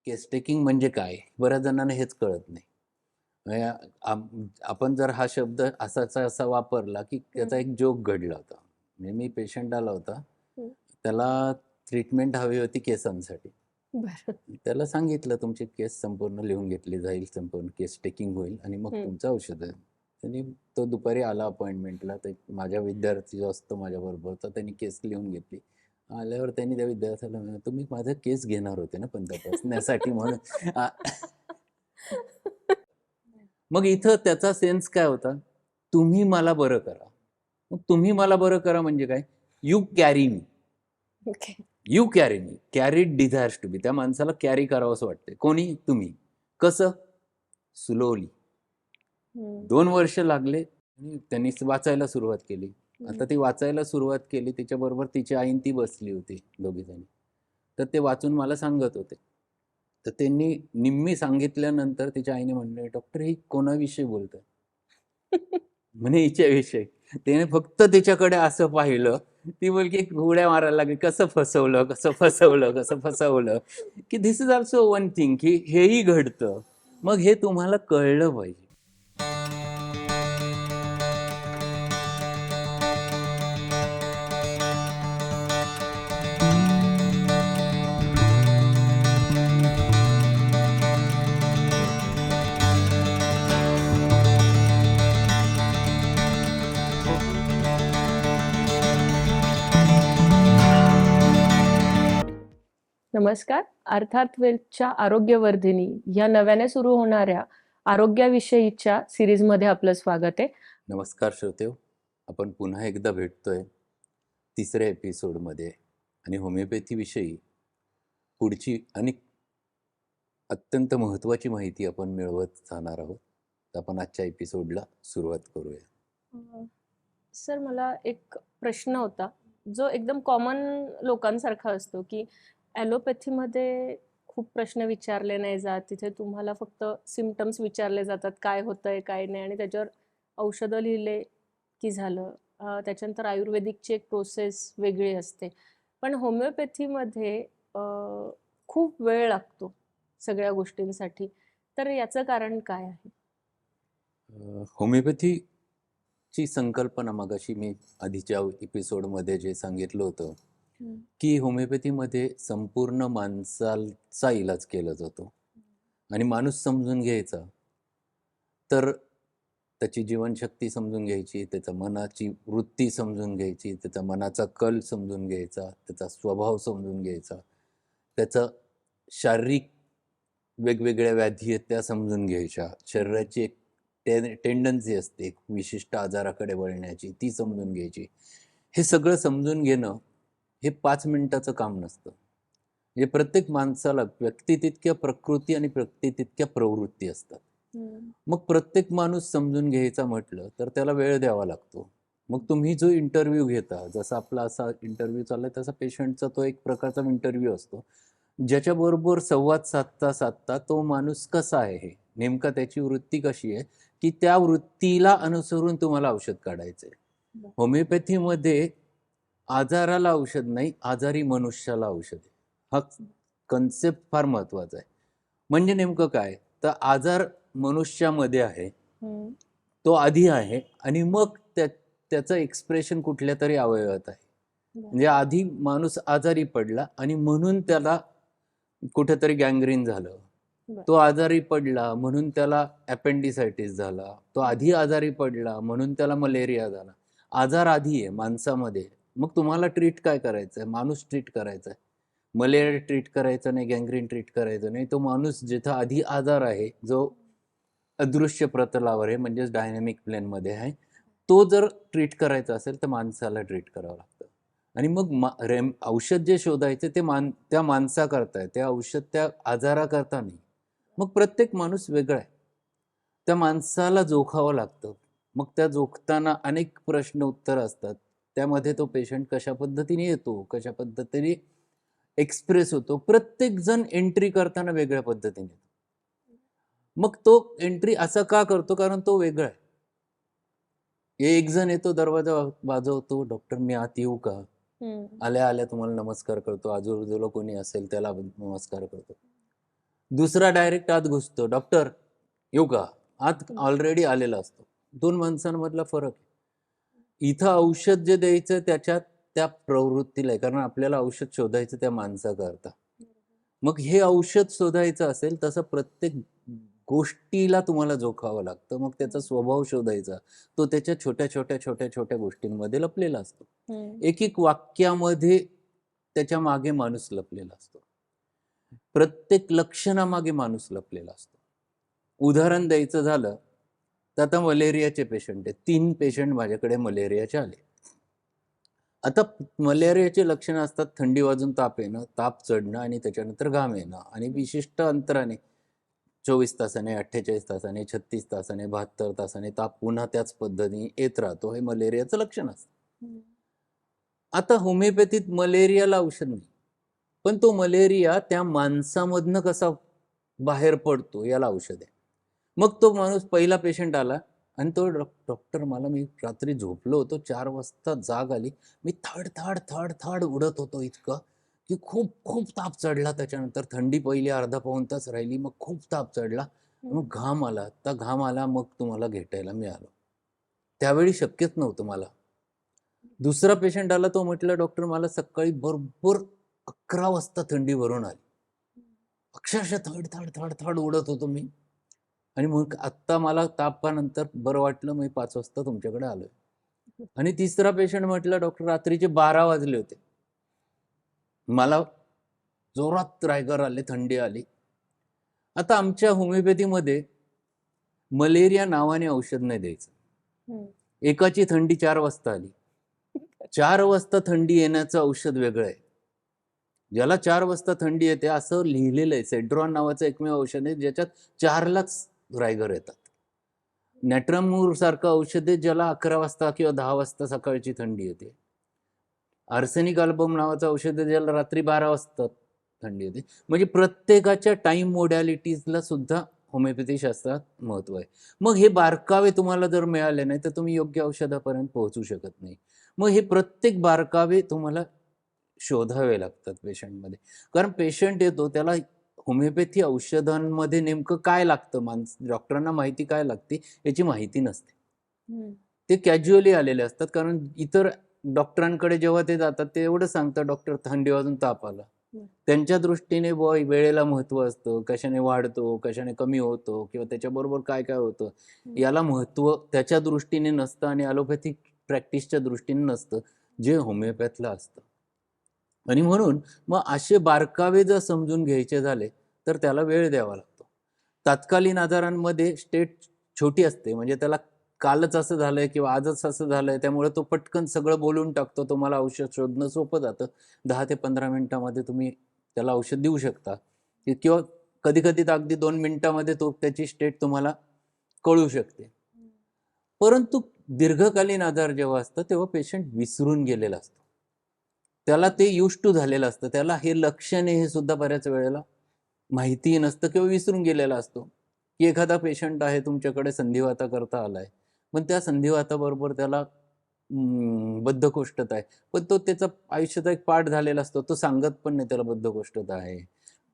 केस taking म्हणजे काय? बऱ्याच जणांना हेच कळत नाही. म्हणजे आपण जर हा शब्द असाचा असा वापरला, की हं, त्याचा एक जोक घडला होता. म्हणजे मी पेशंट आला होता. हं. त्याला ट्रीटमेंट हवी होती केसांसाठी. बरं. त्याला सांगितलं, "तुमची केस संपूर्ण लिहून घेतली जाईल, संपूर्ण केस टेकिंग होईल आणि मग हं. तुमचं औषध आहे." त्यांनी तो दुपारी आला अपॉइंटमेंटला. ते माझा विद्यार्थी जो असतो माझ्याबरोबरचा, त्यांनी केस लिहून घेतली. आल्यावर त्यांनी त्या विद्यार्थ्याला म्हणाले, "तुम्ही माझा केस घेणार होते ना पण तपासण्यासाठी म्हणून." आ मग इथं त्याचा सेन्स काय होता? तुम्ही मला बरं करा. मग तुम्ही मला बरं करा म्हणजे काय? You carry me. Okay. You carry me. Carried desires to be. त्या माणसाला कॅरी करावंसं वाटतंय. कोणी? तुम्ही. कसं? स्लोली. हं, 2 वर्ष लागले आणि त्यांनी वाचायला सुरुवात केली. हं. आता ती वाचायला सुरुवात केली. तिच्याबरोबर तिची आई आणि ती बसली होती दोघीजणी. तर ते वाचून मला सांगत होते. तर त्यांनी निम्मी सांगितल्यानंतर तिच्या आईने म्हणले, "डॉक्टर ही कोणाविषयी बोलताय?" म्हणे हिच्याविषयी. तिने फक्त तिच्याकडे असं पाहिलं. ती मुलगी उड्या मारायला लागली. कसं फसवलं, कसं फसवलं, कसं फसवलं, की this is also one thing, की हेही घडतं. मग हे तुम्हाला कळलं पाहिजे. नमस्कार. अर्थात वेल्थच्या आरोग्यवर्धिनी या नव्याने सुरू होणाऱ्या आरोग्याविषयीच्या सीरीजमध्ये आपलं स्वागत आहे. नमस्कार श्रोतेहो. आपण पुन्हा एकदा भेटतोय 3ऱ्या एपिसोडमध्ये आणि होमिओपॅथीविषयी पुढची आणि अत्यंत महत्त्वाची माहिती आपण मिळवत जाणार आहोत. तर आपण आजच्या एपिसोडला सुरुवात करूया. अ, सर मला एक प्रश्न होता, जो एकदम कॉमन लोकांसारखा असतो, की ॲलोपॅथीमध्ये खूप प्रश्न विचारले नाही जात. तिथे तुम्हाला फक्त सिम्प्टम्स विचारले जातात, काय होतंय, काय नाही आणि त्याच्यावर औषधं लिहिले की झालं. त्याच्यानंतर आयुर्वेदिकची एक प्रोसेस वेगळी असते. पण होमिओपॅथीमध्ये अ, खूप वेळ लागतो सगळ्या गोष्टींसाठी. तर याचं कारण काय आहे? होमिओपॅथीची संकल्पना मगाशी मी आधीच्या एपिसोडमध्ये जे सांगितलं होतं, हं. की होमिओपॅथीमध्ये संपूर्ण माणसाचा इलाज केला जातो आणि माणूस समजून घ्यायचा, तर त्याची जीवनशक्ती समजून घ्यायची, त्याच्या मनाची वृत्ती समजून घ्यायची, त्याचा मनाचा कल समजून घ्यायचा, त्याचा स्वभाव समजून घ्यायचा, त्याचं शारीरिक वेगवेगळ्या व्याधी आहेत त्या समजून घ्यायच्या. शरीराची एक टेंडन्सी असते एक विशिष्ट आजाराकडे वळण्याची, ती समजून घ्यायची. हे सगळं समजून घेणं हे 5 मिनिटाचं काम नसतं. म्हणजे प्रत्येक माणसाला व्यक्ती तितक्या प्रकृती आणि व्यक्ती तितक्या प्रवृत्ती असतात. हं. मग प्रत्येक माणूस समजून घ्यायचा म्हटलं, तर त्याला वेळ द्यावा लागतो. मग तुम्ही जो इंटरव्ह्यू घेता, जसा आपला असा इंटरव्ह्यू चाललाय, तसा पेशंटचा तो एक प्रकारचा इंटरव्ह्यू असतो. ज्याच्याबरोबर संवाद साधता, साधता तो माणूस कसा आहे, नेमका त्याची वृत्ती कशी आहे, की त्या वृत्तीला अनुसरून तुम्हाला औषध काढायचं आहे. बरं. होमिओपॅथीमध्ये आजाराला औषध नाही, आजारी मनुष्याला औषध आहे. हा कन्सेप्ट फार महत्त्वाचा आहे. म्हणजे नेमकं काय? तर आजार मनुष्यामध्ये आहे. हं. तो आधी आहे आणि मग त्याचं एक्सप्रेशन कुठल्यातरी अवयवात आहे. बरं. म्हणजे आधी माणूस आजारी पडला आणि म्हणून त्याला कुठेतरी गँग्रीन झालं. बरं. तो आजारी पडला म्हणून त्याला अपेंडिसायटिस झाला. तो हं. आधी आजारी पडला म्हणून त्याला मलेरिया झाला. आजार आधी आहे माणसामध्ये. मग तुम्हाला ट्रीट काय करायचं आहे? माणूस ट्रीट करायचा आहे. मलेरिया ट्रीट करायचा नाही, गँग्रीन ट्रीट करायचं नाही. तो माणूस जिथं आधी आजार आहे, जो अदृश्य प्रतलावर आहे म्हणजेच डायनॅमिक प्लेनमध्ये आहे. तो जर ट्रीट करायचा असेल तर माणसाला ट्रीट करावं लागतं. आणि मग औषध जे शोधायचे ते त्या माणसाकरता आहे. ते औषध त्या आजाराकरता नाही. मग प्रत्येक माणूस वेगळा आहे. त्या माणसाला जोखावं लागतं. मग त्या जोखताना अनेक प्रश्न उत्तर असतात. त्यामध्ये तो पेशंट कशा पद्धतीने येतो, कशा पद्धतीने एक्सप्रेस होतो. प्रत्येक जण एंट्री करताना वेगळ्या पद्धतीने येतो. मग तो एंट्री असा का करतो? कारण तो वेगळा आहे. एक जण येतो, दरवाजा वाजवतो, "डॉक्टर मी आत येऊ का?" हं. आल्या-आल्या तुम्हाला नमस्कार करतो. आजूबाजूला कोणी असेल त्याला नमस्कार करतो. दुसरा डायरेक्ट आत घुसतो, डॉक्टर येऊ का, आत ऑलरेडी आलेला असतो. 2 माणसांमधला फरक आहे. इथं औषध जे द्यायचं त्याच्यात त्या प्रवृत्तीला आहे, कारण आपल्याला औषध शोधायचं त्या माणसाकरता. मग हे औषध शोधायचं असेल तसं प्रत्येक गोष्टीला तुम्हाला जोखावं लागतं. मग त्याचा स्वभाव शोधायचा. तो त्याच्या छोट्या गोष्टींमध्ये लपलेला असतो. एक वाक्यामध्ये त्याच्या मागे माणूस लपलेला असतो. प्रत्येक लक्षणामागे माणूस लपलेला असतो. उदाहरण द्यायचं झालं तर आता मलेरियाचे पेशंट आहेत. 3 पेशंट माझ्याकडे मलेरियाचे आले. आता मलेरियाचे लक्षणं असतात थंडी वाजून ताप येणं, ताप चढणं आणि त्याच्यानंतर घाम येणं आणि विशिष्ट अंतराने 24 तासाने, 48 तासाने, 36 तासाने, 72 तासाने ताप पुन्हा त्याच पद्धतीने येत राहतो. हे मलेरियाचं लक्षण असतं. आता होमिओपॅथीत मलेरियाला औषध नाही, पण तो मलेरिया त्या माणसामधनं कसा बाहेर पडतो याला औषध आहे. मग तो माणूस पहिला पेशंट आला आणि तो डॉक्टर मी रात्री झोपलो होतो, 4 वाजता जाग आली, मी थड उडत होतो इतकं की खूप खूप ताप चढला. त्याच्यानंतर थंडी पहिली अर्धा पाऊण तास राहिली, मग खूप ताप चढला, मग घाम आला. आता घाम आला, मग तुम्हाला भेटायला मी आलो. त्यावेळी शक्यच नव्हतं मला. दुसरा पेशंट आला, तो म्हटलं डॉक्टर मला सकाळी बरोबर 11 वाजता थंडी भरून आली, अक्षरशः थड उडत होतो मी, आणि मग आत्ता मला तापानंतर बरं वाटलं, मी 5 वाजता तुमच्याकडे आलोय. आणि तिसरा पेशंट म्हटलं डॉक्टर रात्रीचे 12 वाजले होते, मला जोरात रायगर आले, थंडी आली. आता आमच्या होमिओपॅथीमध्ये मलेरिया नावाने औषध नाही द्यायचं. एकाची थंडी 4 वाजता आली, 4 वाजता थंडी येण्याचं औषध वेगळं आहे. ज्याला 4 वाजता थंडी येते असं लिहिलेलं आहे. सेड्रॉन नावाचं एकमेव औषध आहे ज्याच्यात 4लाच रायगर येतात. नॅट्रामूर सारखं औषध आहे ज्याला 11 वाजता किंवा 10 वाजता सकाळची थंडी येते. आर्सेनिक अल्बम नावाचं औषध आहे ज्याला रात्री 12 वाजता थंडी येते. म्हणजे प्रत्येकाच्या टाइम मोडॅलिटीजला सुद्धा होमिओपॅथी शास्त्रात महत्व आहे. मग हे बारकावे तुम्हाला जर मिळाले नाही तर तुम्ही योग्य औषधापर्यंत पोहोचू शकत नाही. मग हे प्रत्येक बारकावे तुम्हाला शोधावे लागतात पेशंटमध्ये. कारण पेशंट येतो त्याला होमिओपॅथी औषधांमध्ये नेमकं काय लागतं, डॉक्टरांना माहिती काय लागते याची माहिती नसते. ते कॅज्युअली आलेले असतात, कारण इतर डॉक्टरांकडे जेव्हा ते जातात ते एवढं सांगतात, डॉक्टर थंडी वाजून ताप आला. त्यांच्या दृष्टीने वेळेला महत्व असतं, कशाने वाढतो, कशाने कमी होतो, किंवा त्याच्याबरोबर काय काय होतं याला महत्व त्याच्या दृष्टीने नसतं आणि ॲलोपॅथिक प्रॅक्टिसच्या दृष्टीने नसतं, जे होमिओपॅथला असतं. आणि म्हणून मग असे बारकावे जर समजून घ्यायचे झाले तर त्याला वेळ द्यावा लागतो. तात्कालीन आजारांमध्ये स्टेट छोटी असते, म्हणजे त्याला कालच असं झालंय किंवा आजच असं झालंय, त्यामुळे तो पटकन सगळं बोलून टाकतो. तुम्हाला औषध शोधणं सोपं जातं. 10 ते 15 मिनिटामध्ये तुम्ही त्याला औषध देऊ शकता, किंवा कधी कधी तर अगदी 2 मिनिटामध्ये त्याची स्टेट तुम्हाला कळू शकते. परंतु दीर्घकालीन आजार जेव्हा असतं तेव्हा पेशंट विसरून गेलेला असतो, त्याला ते युज टू झालेलं असतं, त्याला हे लक्षणे हे सुद्धा बऱ्याच वेळेला माहिती नसतं किंवा विसरून गेलेला असतो. की एखादा पेशंट आहे तुमच्याकडे संधिवाताकरता आलाय, पण त्या संधिवाताबरोबर त्याला बद्धकोष्ठता आहे, पण तो त्याचा आयुष्याचा एक पार्ट झालेला असतो, तो सांगत पण नाही त्याला बद्धकोष्ठता आहे,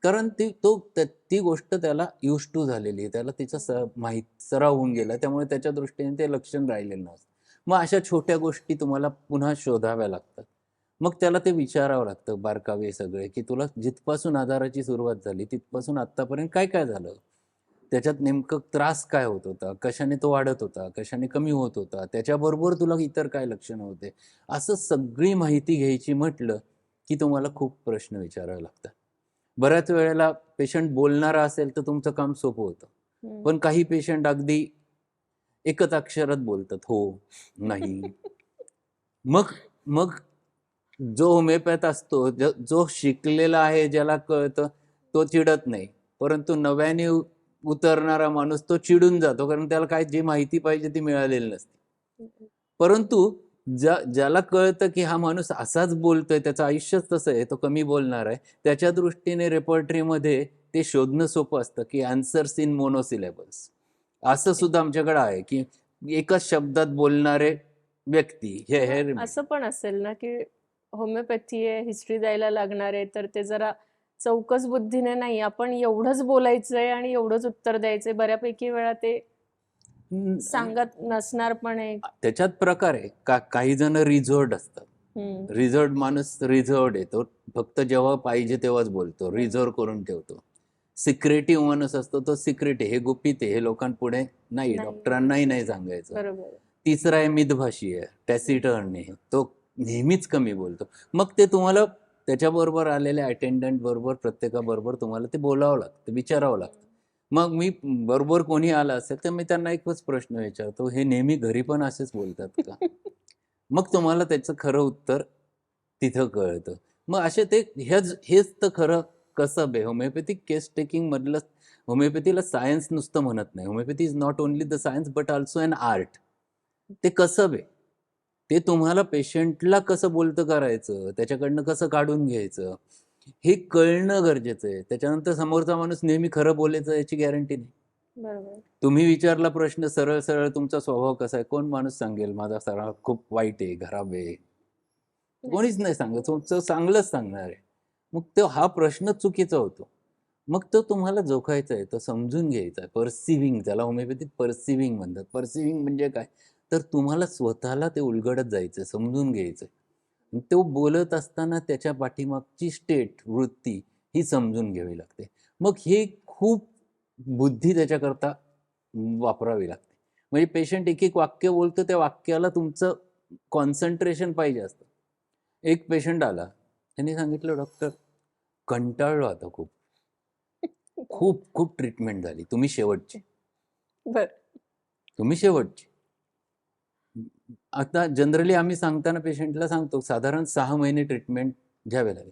कारण ती गोष्ट त्याला युज टू झालेली आहे, त्याला तिचा सराव होऊन गेला, त्यामुळे त्याच्या दृष्टीने ते लक्षण राहिलेलं नसतं. मग अशा छोट्या गोष्टी तुम्हाला पुन्हा शोधाव्या लागतात. मग त्याला ते विचारावं लागतं बारकावे सगळे, की तुला जिथपासून आजाराची सुरुवात झाली तिथपासून आत्तापर्यंत काय काय झालं, त्याच्यात नेमकं त्रास काय होत होता, कशाने तो वाढत होता, कशाने कमी होत होता, त्याच्याबरोबर तुला इतर काय लक्षणं होते, असं सगळी माहिती घ्यायची म्हटलं की तुम्हाला खूप प्रश्न विचारावे लागतात. बऱ्याच वेळेला पेशंट बोलणारा असेल तर तुमचं काम सोपं होतं, पण काही पेशंट अगदी एकच अक्षरात बोलतात, हो, नाही. मग मग जो होमिओपॅथ असतो, जो शिकलेला आहे, ज्याला कळतं, तो चिडत नाही, परंतु नव्याने उतरणारा माणूस तो चिडून जातो, कारण त्याला काय जी माहिती पाहिजे ती मिळालेली नसते. परंतु ज्याला कळतं की हा माणूस असाच बोलतोय, त्याचं आयुष्यच तसं आहे, तो कमी बोलणार आहे, त्याच्या दृष्टीने रेपर्टरीमध्ये ते शोधणं सोपं असतं की आन्सर्स इन मोनोसिलेबल्स. असं सुद्धा आमच्याकडे आहे की एकच शब्दात बोलणारे व्यक्ती हे असं पण असेल ना की होमिओपॅथी आहे, हिस्ट्री द्यायला लागणार आहे, तर ते जरा चौकस बुद्धीने नाही, आपण एवढंच बोलायचंय आणि एवढंच उत्तर द्यायचंय. बऱ्यापैकी वेळा ते हम्म, सांगत नसणार पण आहे. त्याच्यात प्रकार आहे काही जण रिझर्वड असतात. रिझर्वड माणूस रिझर्वड आहे, तो फक्त जेव्हा पाहिजे तेव्हाच बोलतो, रिझर्व करून ठेवतो. सिक्रेटिव्ह माणूस असतो, तो सिक्रेट आहे, हे गुपित आहे, हे लोकांपुढे नाही, नाही डॉक्टरांनाही नाही बोलायचं. सांगायचं. बरोबर. तिसरा आहे मितभाषी आहे, टॅसिटर्न आहे, तो नेहमीच कमी बोलतो. मग ते तुम्हाला त्याच्याबरोबर आलेल्या अटेंडंट बरोबर प्रत्येकाबरोबर तुम्हाला ते बोलावं लागतं, विचारावं लागतं. मग मी बरोबर कोणी आला असेल तर मी त्यांना एकच प्रश्न विचारतो, हे नेहमी घरी पण असेच बोलतात का? मग तुम्हाला त्याचं खरं उत्तर तिथं कळतं. मग असे ते हेच तर खरं कसब आहे. होमिओपॅथिक केस टेकिंग मधलं होमिओपॅथीला सायन्स नुसतं म्हणत नाही. Homeopathy is not only the science but also an art. ते कसब आहे. ते तुम्हाला पेशंटला कसं बोलतं करायचं, त्याच्याकडनं कसं काढून घ्यायचं, हे कळणं गरजेचं आहे. त्याच्यानंतर समोरचा माणूस नेहमी खरं बोलायचं याची गॅरंटी नाही. बरोबर. तुम्ही विचारला प्रश्न सरळ सरळ, तुमचा स्वभाव कसा आहे, कोण माणूस सांगेल माझा स्वभाव खूप वाईट आहे, खराब आहे? कोणीच नाही सांगत, तुमचं चांगलंच सांगणार आहे. मग तो हा प्रश्न चुकीचा होतो. मग तो तुम्हाला जोखायचा आहे, तो समजून घ्यायचा आहे. पर्सिव्हिंग, त्याला होमिओपॅथीत पर्सिव्हिंग म्हणतात. पर्सिव्हिंग म्हणजे काय, तर तुम्हाला स्वतःला ते उलगडत जायचं, समजून घ्यायचं. तो बोलत असताना त्याच्या पाठीमागची स्टेट, वृत्ती ही समजून घ्यावी लागते. मग हे खूप बुद्धी त्याच्याकरता वापरावी लागते. म्हणजे पेशंट एक एक वाक्य बोलतो, त्या वाक्याला तुमचं कॉन्सन्ट्रेशन पाहिजे असतं. एक पेशंट आला, त्यांनी सांगितलं, डॉक्टर कंटाळलो आता खूप, खूप खूप ट्रीटमेंट झाली, तुम्ही शेवटची, बर. तुम्ही शेवटची. आता जनरली आम्ही सांगताना पेशंटला सांगतो साधारण 6 महिने ट्रीटमेंट घ्यावे लागेल.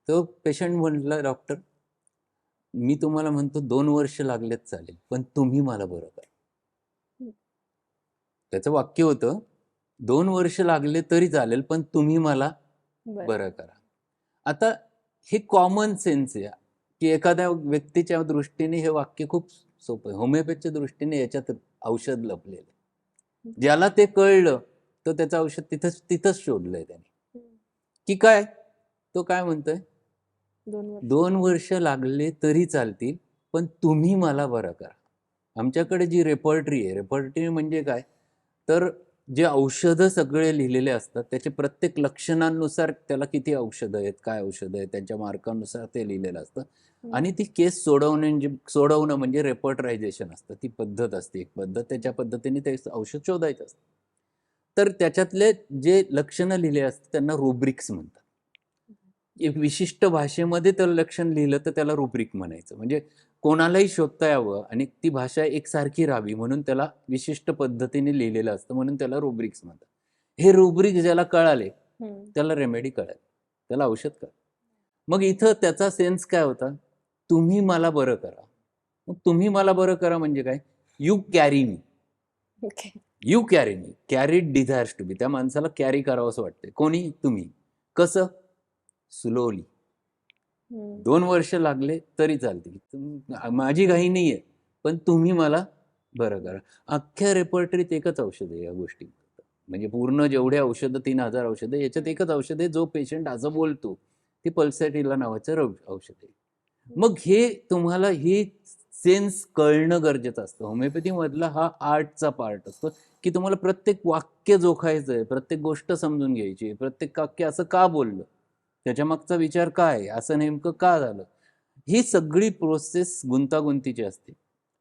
तो पेशंट म्हटला, डॉक्टर मी तुम्हाला म्हणतो 2 वर्ष लागलेत चालेल, पण तुम्ही मला बरं करा. त्याचं वाक्य होतं, 2 वर्ष लागले तरी चालेल, पण तुम्ही मला बरं करा. आता हे कॉमन सेन्स आहे की एखाद्या व्यक्तीच्या दृष्टीने हे वाक्य खूप सोपं आहे. होमिओपॅथीच्या दृष्टीने याच्यात औषध लपलेलं आहे. ज्याला ते कळलं तर त्याचं औषध तिथंच शोधलंय त्याने. की काय, तो काय म्हणतोय, 2 वर्ष लागले तरी चालतील, पण तुम्ही मला बरं करा. आमच्याकडे जी रेपर्टरी आहे, रेपर्टरी म्हणजे काय, तर जे औषधं सगळे लिहिलेले असतात त्याचे प्रत्येक लक्षणांनुसार त्याला किती औषधं आहेत, काय औषधं आहेत, त्यांच्या मार्कानुसार ते लिहिलेलं असतं. आणि ती केस सोडवणं म्हणजे रेपर्टरायझेशन असतं. ती पद्धत असते, एक पद्धत, त्याच्या पद्धतीने ते औषध शोधायचं असतं. तर त्याच्यातले जे लक्षणं लिहिले असतात त्यांना रुब्रिक्स म्हणतात. एक विशिष्ट भाषेमध्ये तर लक्षण लिहिलं तर त्याला रुब्रिक म्हणायचं. म्हणजे कोणालाही शोधता यावं आणि ती भाषा एकसारखी राहावी म्हणून त्याला विशिष्ट पद्धतीने लिहिलेलं असतं, म्हणून त्याला रुब्रिक्स म्हणतात. हे रुब्रिक ज्याला कळाले त्याला रेमेडी कळाली, त्याला औषध कळालं. मग इथं त्याचा सेन्स काय होता, तुम्ही मला बरं करा. मग तुम्ही मला बरं करा म्हणजे काय, you carry me, you carry me, carry desires to be. त्या माणसाला कॅरी करावं असं वाटतंय. कोणी, तुम्ही. कसं, स्लोली. 2 वर्ष लागले तरी चालतील, माझी घाई नाहीये, पण तुम्ही मला बरं करा. अख्ख्या रेपर्टरीत एकच औषध आहे या गोष्टी. म्हणजे पूर्ण जेवढे औषधं, 3000 औषधं, याच्यात एकच औषध आहे जो पेशंट असं बोलतो, ते पल्सॅटिला नावाचं औषध आहे. मग हे तुम्हाला हे सेन्स कळणं गरजेचं असतं. होमिओपॅथी मधला हा आर्टचा पार्ट असतो की तुम्हाला प्रत्येक वाक्य जोखायचं आहे, प्रत्येक गोष्ट समजून घ्यायची आहे, प्रत्येक वाक्य असं का बोललं, त्याच्या मागचा विचार काय, असं नेमकं का झालं, ही सगळी प्रोसेस गुंतागुंतीची असते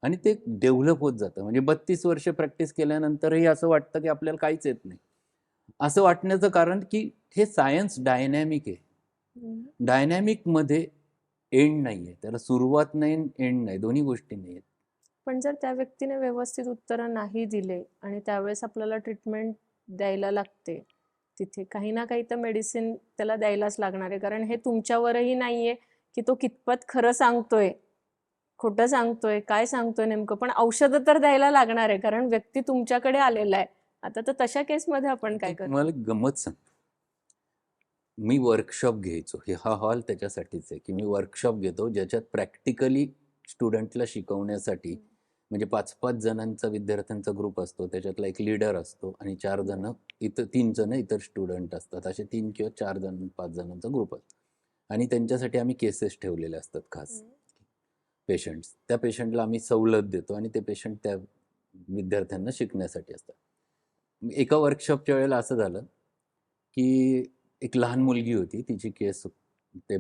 आणि ते डेव्हलप होत जातं. म्हणजे 32 वर्ष प्रॅक्टिस केल्यानंतरही असं वाटतं की आपल्याला काहीच येत नाही. असं वाटण्याचं कारण की हे सायन्स डायनॅमिक आहे. डायनॅमिक मध्ये एंड नाहीये, त्याला सुरुवात नाही, एंड नाही, दोन्ही गोष्टी नाही आहेत. पण जर त्या व्यक्तीने व्यवस्थित उत्तरं नाही दिले आणि त्यावेळेस आपल्याला ट्रीटमेंट द्यायला लागते, तिथे काही ना काही तर मेडिसिन त्याला द्यायलाच लागणार आहे. कारण हे तुमच्यावरही नाहीये की तो कितपत खरं सांगतोय, खोटं सांगतोय, काय सांगतोय नेमकं, पण औषधं तर द्यायला लागणार आहे कारण व्यक्ती तुमच्याकडे आलेला आहे. आता तर तशा केसमध्ये आपण काय करतो? मला गमत सांगतो, मी वर्कशॉप घ्यायचो, हा हॉल त्याच्यासाठीच आहे की मी वर्कशॉप घेतो ज्याच्यात प्रॅक्टिकली स्टुडंटला शिकवण्यासाठी, म्हणजे 5-5 जणांचा विद्यार्थ्यांचा ग्रुप असतो, त्याच्यातला एक लीडर असतो आणि 4 जण इतर 3 जण इतर स्टुडंट असतात, असे 3 किंवा 4 जण 5 जणांचा ग्रुप असतो. आणि त्यांच्यासाठी आम्ही केसेस ठेवलेले असतात खास हम्म. पेशंट्स. त्या पेशंटला आम्ही सवलत देतो आणि ते पेशंट त्या विद्यार्थ्यांना शिकण्यासाठी असतात. एका वर्कशॉपच्या वेळेला असं झालं की एक लहान मुलगी होती, तिची केस ते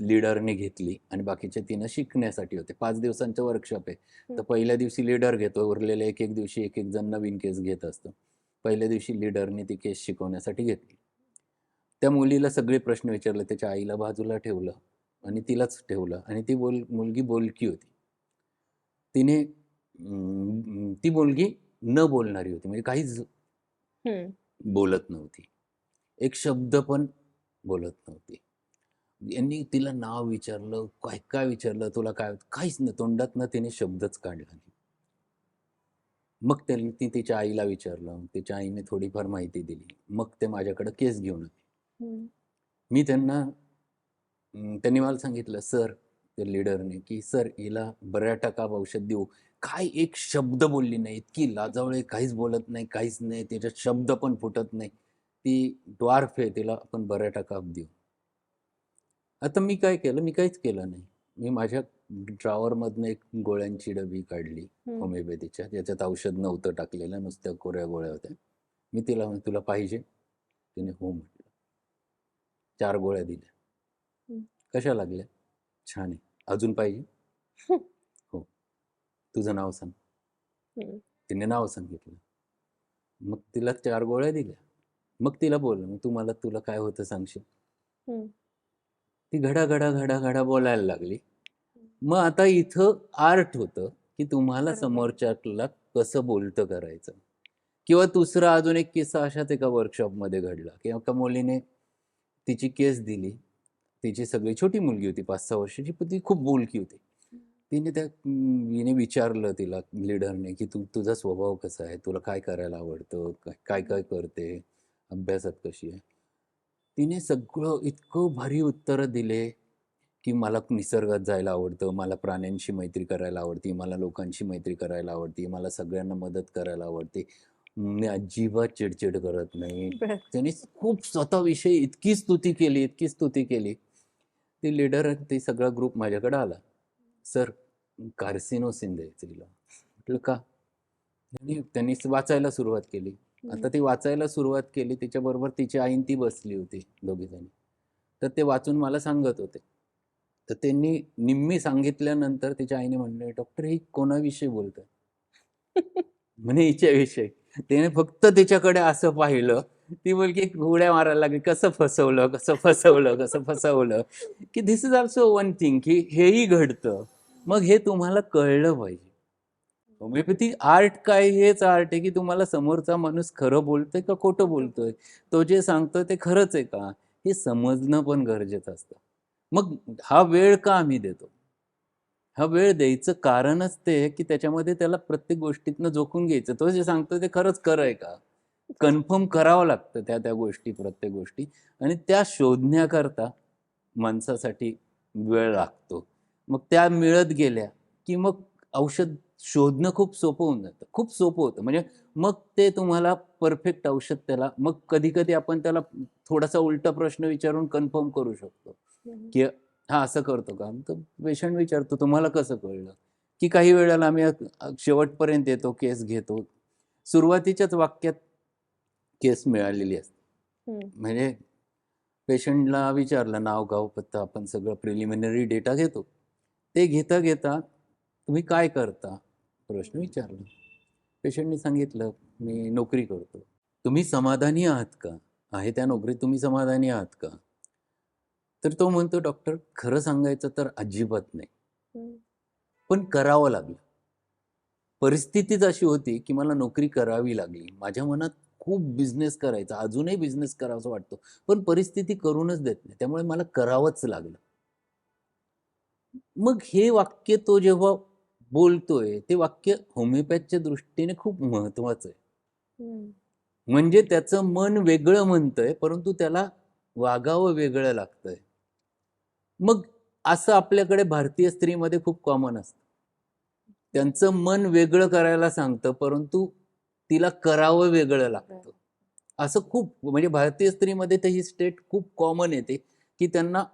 लीडरने घेतली आणि बाकीचे तिनं शिकण्यासाठी होते. 5 दिवसांचं वर्कशॉप आहे. तर हम्म. पहिल्या दिवशी लीडर घेतो, उरलेल्या एक एक दिवशी एक एक जण नवीन केस घेत असतो. पहिल्या दिवशी लीडरने ती केस शिकवण्यासाठी घेतली. त्या मुलीला सगळे प्रश्न विचारले, त्याच्या आईला बाजूला ठेवलं आणि तिलाच ठेवलं आणि ती मुलगी बोलकी होती. तिने ती मुलगी न बोलणारी होती, म्हणजे काहीच हम्म. बोलत नव्हती. एक शब्द पण बोलत नव्हती. यांनी तिला नाव विचारलं, काय काय विचारलं, तुला काय काहीच नाही, तोंडातनं तिने शब्दच काढला नाही. मग त्यांनी ती तिच्या आईला विचारलं, तिच्या आईने थोडीफार माहिती दिली. मग ते माझ्याकडे केस घेऊन आले. हम्म. मी त्यांनी मला सांगितलं, सर, त्या लीडरने, की सर हिला बऱ्याटकाप औषध देऊ. काय एक शब्द बोलली नाही, इतकी लाजाळू आहे, काहीच बोलत नाही, काहीच नाही, त्याच्यात शब्द पण फुटत नाही. ती ड्वार्फ आहे, तिला आपण बऱ्याटकाप देऊ. आता मी काय केलं, मी काहीच केलं नाही. मी माझ्या ड्रॉवरमधनं एक गोळ्यांची डबी काढली हम्म. होमिओपॅथीच्या, ज्याच्यात औषध नव्हतं टाकलेलं, नुसत्या कोऱ्या गोळ्या होत्या. मी तिला म्हणलं, तुला पाहिजे? तिने हो म्हटलं. 4 गोळ्या दिल्या. हम्म. कशा लागल्या? छान आहे. अजून पाहिजे? हो. तुझं नाव सांग. हम्म. तिने नाव सांगितलं. मग तिला 4 गोळ्या दिल्या. मग तिला बोललो, मग तुला काय होतं सांगशील? हम्म. ती घडा घडा घडा घडा बोलायला लागली. मग आता इथं आर्ट होतं की तुम्हाला बरोबर. समोरच्याला कसं बोलतं करायचं. किंवा दुसरा अजून एक किस्सा अशाच एका वर्कशॉपमध्ये घडला की एका मुलीने तिची केस दिली. तिची सगळी छोटी मुलगी होती, 5-6 वर्षाची, पण ती खूप बोलकी होती. हिने विचारलं तिला लीडरने की तुझा स्वभाव कसा आहे, तुला काय करायला आवडतं, काय काय करते, अभ्यासात कशी आहे. तिने सगळं इतकं भारी उत्तरं दिले की मला निसर्गात जायला आवडतं, मला प्राण्यांशी मैत्री करायला आवडते, मला लोकांशी मैत्री करायला आवडते, मला सगळ्यांना मदत करायला आवडते, मी अजिबात चिडचिड करत नाही. बरं. त्याने खूप स्वतःविषयी इतकी स्तुती केली, इतकी स्तुती केली. ती लीडर, ती सगळा ग्रुप माझ्याकडे आला. सर, कार्सिनोसिन द्यायचं तिला. म्हटलं का? त्यांनी वाचायला सुरुवात केली. आता ती वाचायला सुरुवात केली, तिच्याबरोबर तिची आई ती बसली होती, दोघीजणी. तर ते वाचून मला सांगत होते. तर त्यांनी निम्मी सांगितल्यानंतर तिच्या आईने म्हणले, डॉक्टर ही कोणाविषयी बोलतोय? म्हणे हिच्याविषयी. तिने फक्त तिच्याकडे असं पाहिलं. ती मुलगी उड्या मारायला लागली, कसं फसवलं, कसं फसवलं, कसं फसवलं. की this is also one thing, की हेही घडतं. मग हे तुम्हाला कळलं पाहिजे. होमिओपॅथी आर्ट काय, हेच आर्ट आहे की तुम्हाला समोरचा माणूस खरं बोलतोय का खोटं बोलतोय, तो जे सांगतोय ते खरंच आहे का, हे समजणं पण गरजेचं असतं. मग हा वेळ का आम्ही देतो? हा वेळ द्यायचं कारणच ते आहे की त्याच्यामध्ये त्याला प्रत्येक गोष्टीतनं जोखून घ्यायचं. तो जे सांगतोय ते खरंच खरं आहे का, कन्फर्म करावं लागतं त्या गोष्टी, प्रत्येक गोष्टी. आणि त्या शोधण्याकरता माणसासाठी वेळ लागतो. मग त्या मिळत गेल्या की मग औषध शोधणं खूप सोपं होऊन जातं, खूप सोपं होतं. म्हणजे मग ते तुम्हाला परफेक्ट औषध, त्याला मग कधी कधी आपण त्याला थोडासा उलटा प्रश्न विचारून कन्फर्म करू शकतो की हा असं करतो का. तर पेशंट विचारतो, तुम्हाला कसं कळलं? की काही वेळेला आम्ही शेवटपर्यंत येतो, केस घेतो, सुरुवातीच्याच वाक्यात केस मिळालेली असते. म्हणजे पेशंटला विचारलं, नाव, गाव, पत्ता, आपण सगळं प्रिलिमिनरी डेटा घेतो. ते घेता घेता तुम्ही काय करता प्रश्न विचारला. पेशंटने सांगितलं, मी नोकरी करतो. तुम्ही समाधानी आहात का? आहे त्या नोकरीत तुम्ही समाधानी आहात का? तर तो म्हणतो, डॉक्टर खरं सांगायचं तर अजिबात नाही, पण करावं लागलं. परिस्थितीच अशी होती की मला नोकरी करावी लागली. माझ्या मनात खूप बिझनेस करायचा, अजूनही बिझनेस करावासा वाटतो, पण परिस्थिती करूनच देत नाही, त्यामुळे मला करावंच लागलं. मग हे वाक्य तो जेव्हा बोलतोय, ते वाक्य होमिओपॅथच्या दृष्टीने खूप महत्वाचं आहे. म्हणजे त्याचं मन वेगळं म्हणतंय, परंतु त्याला वागावं वेगळं लागतंय. मग असं आपल्याकडे भारतीय स्त्रीमध्ये खूप कॉमन असतं. त्यांचं मन वेगळं करायला सांगतं, परंतु तिला करावं वेगळं लागतं. असं खूप, म्हणजे भारतीय स्त्रीमध्ये तर ही स्टेट खूप कॉमन येते की त्यांना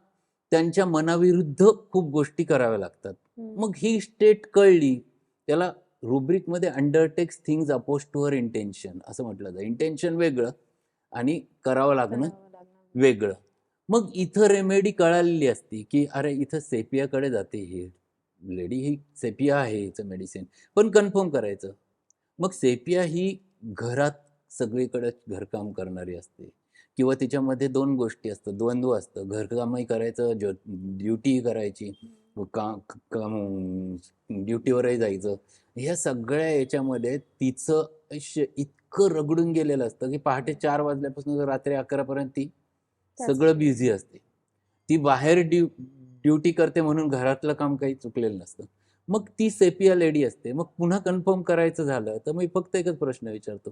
त्यांच्या मनाविरुद्ध खूप गोष्टी कराव्या लागतात. हम्म. मग ही स्टेट कळली, त्याला रुब्रिकमध्ये undertakes things oppose to her intention असं म्हटलं जातं. इंटेन्शन वेगळं आणि करावं लागणं करावं लागणार. वेगळं. मग इथं रेमेडी कळालेली असती की अरे इथं सेपियाकडे जाते ही लेडी, ही सेपिया आहे हिचं मेडिसिन, पण कन्फर्म करायचं. मग सेपिया ही घरात सगळीकडे घरकाम करणारी असते किंवा तिच्यामध्ये दोन गोष्टी असतात, द्वंद्व असतं, घरकामही करायचं, ड्युटीही करायची, ड्युटीवरही जायचं. ह्या सगळ्या याच्यामध्ये तिचं आयुष्य इतकं रगडून गेलेलं असतं की पहाटे 4 वाजल्यापासून रात्री 11पर्यंत ती सगळं बिझी असते. ती बाहेर ड्युटी करते म्हणून घरातलं काम काही चुकलेलं नसतं. मग ती सेपिया लेडी असते. मग पुन्हा कन्फर्म करायचं झालं तर मी फक्त एकच प्रश्न विचारतो,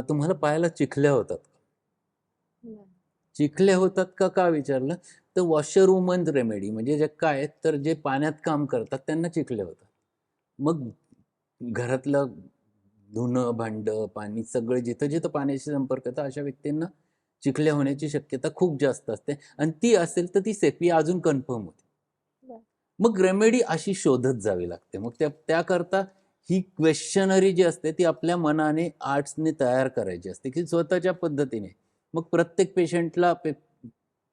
तुम्हाला पायाला चिखल्या होतात का? बरं. चिखल्या होतात का का विचारलं तर वॉशर वुमन रेमेडी म्हणजे जे काय तर जे पाण्यात काम करतात त्यांना चिखल्या होतात. मग घरातलं धुणं भांडं पाणी सगळं जिथं जिथं पाण्याशी संपर्क येतो अशा व्यक्तींना चिखल्या होण्याची शक्यता खूप जास्त असते आणि ती असेल तर ती सेपिया अजून कन्फर्म होते. बरं. मग रेमेडी अशी शोधत जावी लागते. मग त्याकरता ही क्वेश्चनरी जी असते ती आपल्या मनाने आर्ट्सने तयार करायची असते की स्वतःच्या पद्धतीने. मग प्रत्येक पेशंटला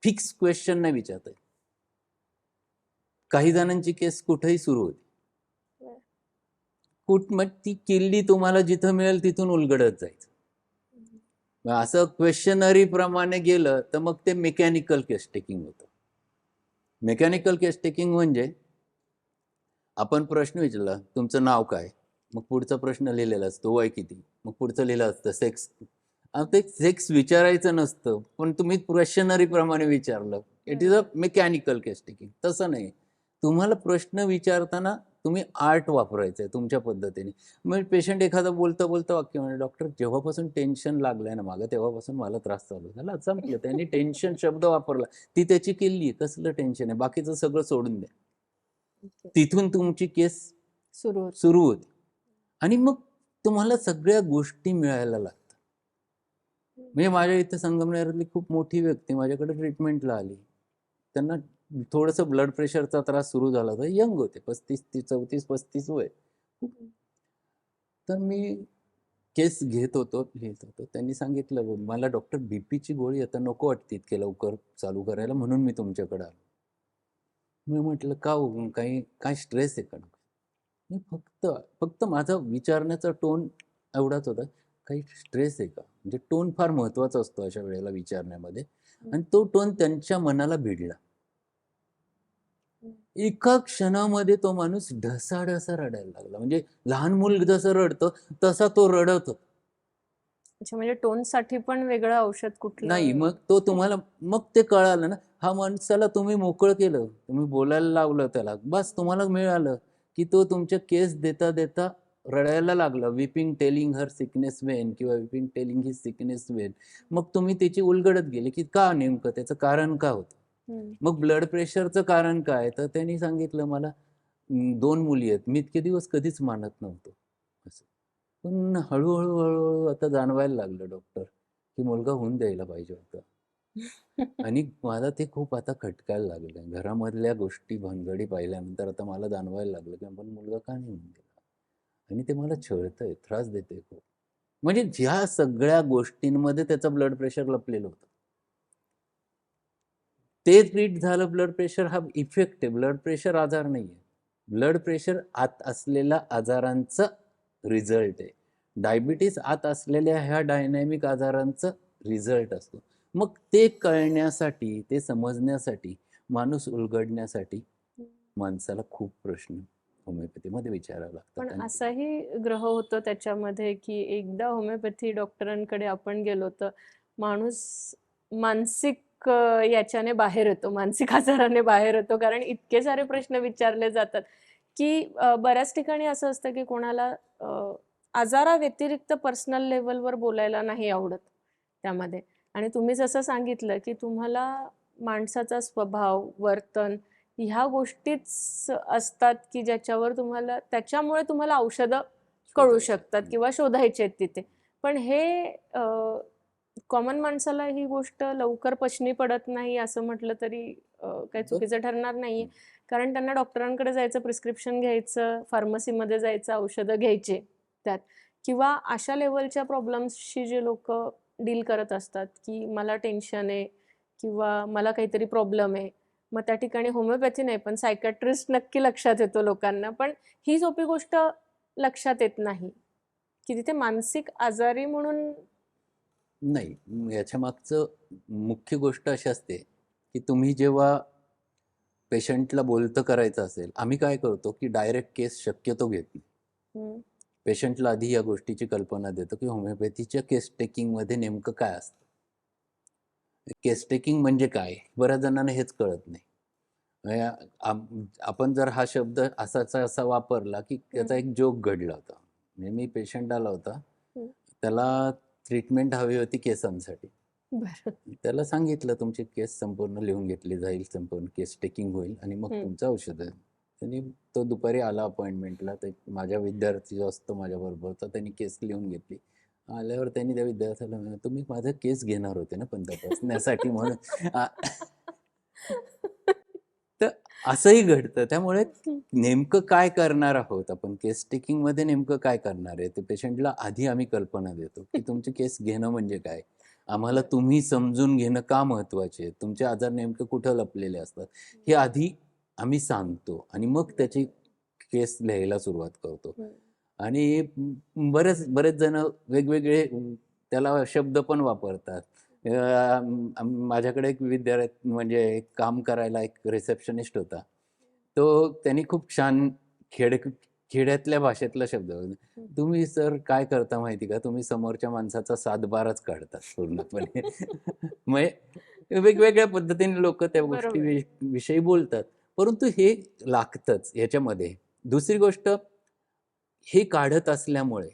फिक्स क्वेश्चन नाही विचारता येत. काही जणांची केस कुठेही सुरू होती, मग ती किल्ली तुम्हाला जिथं मिळेल तिथून उलगडत जायचं. मग असं क्वेश्चनरी प्रमाणे गेलं तर मग ते मेकॅनिकल केस टेकिंग होतं. मेकॅनिकल केस टेकिंग म्हणजे आपण प्रश्न विचारला, तुमचं नाव काय, मग पुढचा प्रश्न लिहिलेला असतो वय किती, मग पुढचं लिहिलं असतं सेक्स. ते सेक्स विचारायचं नसतं पण तुम्ही क्वेश्चनरी प्रमाणे विचारलं, it is a mechanical case taking. तसं नाही, तुम्हाला प्रश्न विचारताना तुम्ही आर्ट वापरायचं आहे तुमच्या पद्धतीने. मग पेशंट एखादा बोलता बोलता वाक्य म्हणजे डॉक्टर जेव्हापासून टेन्शन लागलंय ना मागं तेव्हापासून मला त्रास चालू झाला. संपलं, त्यांनी टेन्शन शब्द वापरला, ती त्याची किल्ली. कसलं टेन्शन आहे, बाकीचं सगळं सोडून द्या. तिथून तुमची केस सुरू होते आणि मग तुम्हाला सगळ्या गोष्टी मिळायला लागतात. म्हणजे माझ्या इथे संगमनेरातली खूप मोठी व्यक्ती माझ्याकडे ट्रीटमेंटला आली. त्यांना थोडंसं ब्लड प्रेशरचा त्रास सुरू झाला होता. यंग होते, 34-35 वय. तर मी केस घेत होतो, लिहित होतो. त्यांनी सांगितलं मला डॉक्टर बीपीची गोळी आता नको वाटते इतके लवकर चालू करायला, म्हणून मी तुमच्याकडे आलो. मी म्हटलं का हो, काय स्ट्रेस आहे का? मी फक्त माझा विचारण्याचा टोन एवढाच होता, काही स्ट्रेस आहे का? म्हणजे टोन फार महत्वाचा असतो अशा वेळेला विचारण्यामध्ये. आणि तो टोन त्यांच्या मनाला भिडला. एका क्षणामध्ये तो माणूस ढसाढसा रडायला लागला. म्हणजे लहान मूल जसं रडतं तसा तो रडत होता. अच्छा, म्हणजे टोनसाठी पण वेगळं औषध कुठलं नाही, मग तो तुम्हाला मग ते कळालं ना, हा माणसाला तुम्ही मोकळं केलं, तुम्ही बोलायला लावलं त्याला, बस तुम्हाला मिळालं की तो तुमच्या केस देता देता रडायला लागला. Weeping telling her sickness when किंवा weeping telling he sickness when. मग तुम्ही त्याची उलगडत गेले की का नेमकं त्याचं कारण का होतं. मग ब्लड प्रेशरचं कारण काय, तर त्यांनी सांगितलं मला 2 मुली आहेत. मी इतके दिवस कधीच मानत नव्हतो असं, पण हळूहळू हळूहळू आता जाणवायला लागलं डॉक्टर की मुलगा होऊन द्यायला पाहिजे होता. आणि मला ते खूप आता खटकायला लागलं. घरामधल्या गोष्टी भानगडी पाहिल्यानंतर आता मला जाणवायला लागलं की आपण मुलगा का नाही होऊन दिला, आणि ते मला छळतंय, त्रास देतंय खूप. म्हणजे ह्या सगळ्या गोष्टींमध्ये त्याचं ब्लड प्रेशर लपलेलं होतं. ते ट्रीट झालं. ब्लड प्रेशर हा इफेक्ट आहे, ब्लड प्रेशर आजार नाही आहे. ब्लड प्रेशर आत असलेल्या आजारांचा रिझल्ट आहे. डायबिटीस आत असलेल्या ह्या डायनॅमिक आजारांचा रिझल्ट असतो. मग ते कळण्यासाठी, ते समजण्यासाठी, माणूस उलगडण्यासाठी माणसाला खूप प्रश्न होमिओपॅथीमध्ये विचारावे लागतात. पण असाही ग्रह होतो त्याच्यामध्ये की एकदा होमिओपॅथी डॉक्टरांकडे आपण गेलो तर माणूस मानसिक याच्याने बाहेर येतो, मानसिक आजाराने बाहेर येतो, कारण इतके सारे प्रश्न विचारले जातात की बऱ्याच ठिकाणी असं असतं की कोणाला आजाराव्यतिरिक्त पर्सनल लेवलवर बोलायला नाही आवडत त्यामध्ये. आणि तुम्ही जसं सांगितलं की तुम्हाला माणसाचा स्वभाव, वर्तन ह्या गोष्टीच असतात की त्याच्यामुळे तुम्हाला औषधं कळू शकतात किंवा शोधायचे आहेत तिथे. पण हे कॉमन माणसाला ही गोष्ट लवकर पचनी पडत नाही असं म्हटलं तरी काही चुकीचं ठरणार नाहीये. कारण त्यांना डॉक्टरांकडे जायचं, प्रिस्क्रिप्शन घ्यायचं, फार्मसीमध्ये जायचं, औषधं घ्यायचे त्यात. किंवा अशा लेव्हलच्या प्रॉब्लेम्सशी जे लोकं डील करत असतात, की मला टेन्शन आहे किंवा मला काहीतरी प्रॉब्लेम आहे. मग त्या ठिकाणी होमिओपॅथी नाही, पण सायकियाट्रिस्ट नक्की लक्षात येतो लोकांना. पण ही सोपी गोष्ट लक्षात येत नाही, की तिथे मानसिक आजारी म्हणून नाही, याच्या मागचं मुख्य गोष्ट अशी असते, की तुम्ही जेव्हा पेशंटला बोलतं करायचं असेल, आम्ही काय करतो, की डायरेक्ट केस शक्यतो घेत नाही. हं, पेशंटला आधी या गोष्टीची कल्पना देतो, की होमिओपॅथीच्या केस टेकिंगमध्ये नेमकं काय असतं. केस टेकिंग म्हणजे काय? बऱ्याच जणांना हेच कळत नाही. म्हणजे आपण जर हा शब्द असाचा असा वापरला, की त्याचा हं, एक जोक घडला होता. म्हणजे मी पेशंट आला होता. हं. त्याला ट्रीटमेंट हवी होती केसांसाठी. बरं. त्याला सांगितलं तुमची केस संपूर्ण लिहून घेतली जाईल, संपूर्ण केस टेकिंग होईल आणि मग हं. तुमचं औषध आहे. त्यांनी तो दुपारी आला अपॉइंटमेंटला. ते माझा विद्यार्थी जो असतो माझ्याबरोबरचा, त्यांनी केस लिहून घेतली. आल्यावर त्यांनी त्या विद्यार्थ्याला म्हणाले, तुम्ही माझा केस घेणार होते ना पण तपासण्यासाठी म्हणून. तर असंही घडतं. त्यामुळे हं, नेमकं काय करणार आहोत आपण, केस टेकिंगमध्ये नेमकं काय करणार आहे, ते पेशंटला आधी आम्ही कल्पना देतो, की तुमची केस घेणं म्हणजे काय? आम्हाला बरं. तुम्ही समजून घेणं का महत्त्वाचे आहे? तुमचे आजार नेमके कुठं लपलेले असतात? हे आधी आम्ही सांगतो आणि मग त्याची केस लिहायला सुरुवात करतो. हं. आणि बरेच जण वेगवेगळे त्याला शब्द पण वापरतात. माझ्याकडे एक विद्यार्थी म्हणजे एक काम करायला एक रिसेप्शनिस्ट होता. त्यांनी खूप छान खेड्यातल्या भाषेतला शब्द होता. हं. तुम्ही सर काय करता माहिती का? तुम्ही समोरच्या माणसाचा सातबाराच काढतात पूर्णपणे. म्हणजे वेगवेगळ्या पद्धतीने लोकं त्या गोष्टी बरोबर. विषयी बोलतात. परंतु हे लागतंच ह्याच्यामध्ये. दुसरी गोष्ट, हे काढत असल्यामुळे,